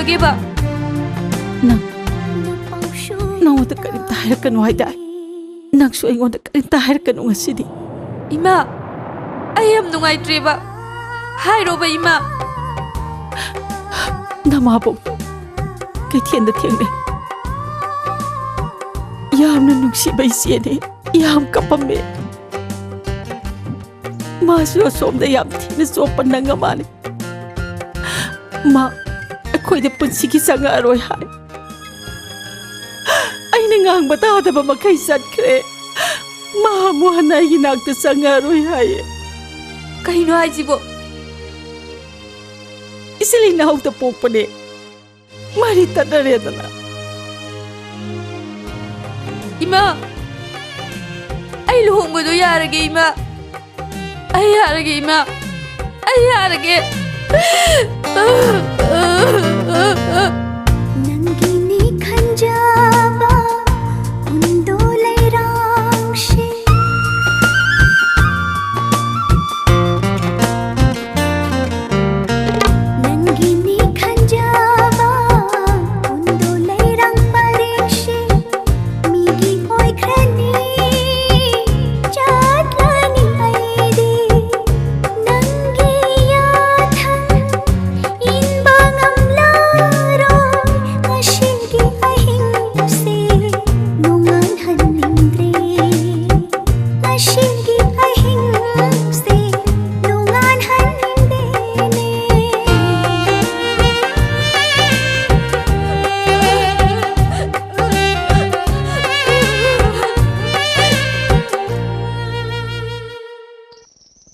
ꯀꯩꯗꯧꯔꯒꯦ ꯕꯥ ꯅꯪꯉꯣꯟꯗ ꯀꯔꯤꯝꯇ ꯍꯥꯏꯔꯛꯀꯅꯨ ꯍꯥꯏꯗꯥꯏ ꯅꯪꯁꯨ ꯑꯩꯉꯣꯟꯗ ꯀꯔꯤꯝꯇ ꯍꯥꯏꯔꯛꯀꯅꯨ ꯉꯁꯤꯗꯤ ꯏꯃꯥ ꯑꯩ ꯌꯥꯝ ꯅꯨꯡꯉꯥꯏꯇ꯭ꯔꯦꯕ ꯍꯥꯏꯔꯣꯕ ꯏꯃꯥ ꯅꯃꯥꯕꯣꯛꯇꯣ ꯀꯩꯊꯦꯜꯗ ꯊꯦꯡꯅꯩ ꯌꯥꯝꯅ ꯅꯨꯡꯁꯤꯕ ꯏꯆꯦꯅꯦ ꯌꯥꯝ ꯀꯞꯄꯝꯃꯦ 마수 솜데 얌티는 소뻔난 거 말이 마 ꯑꯩꯈꯣꯏꯗ ꯄꯨꯟꯁꯤꯒꯤ ꯆꯪꯉꯛꯑꯔꯣꯏ ꯍꯥꯏ ꯑꯩꯅ ꯉꯥꯡꯕ ꯇꯥꯗꯕ ꯃꯈꯩ ꯆꯠꯈ꯭ꯔꯦ ꯃꯥ ꯑꯃꯨꯛ ꯍꯟꯅ ꯑꯩꯒꯤ ꯅꯥꯛꯇ ꯆꯪꯉꯛꯑꯔꯣꯏ ꯍꯥꯏꯌꯦ ꯀꯩꯅꯣ ꯍꯥꯏꯁꯤꯕꯣ ꯏꯁꯤꯂꯤ ꯅꯍꯧꯗ ꯄꯣꯛꯄꯅꯦ ꯃꯔꯤ ꯇꯠꯅꯔꯦꯗꯅ 이마 ꯑꯩ ꯂꯨꯍꯣꯡꯕꯗꯣ ꯌꯥꯔꯒꯦ 이마 ꯑꯩ ꯌꯥꯔꯒꯦ 이마 ꯑꯩ ꯌꯥꯔꯒꯦ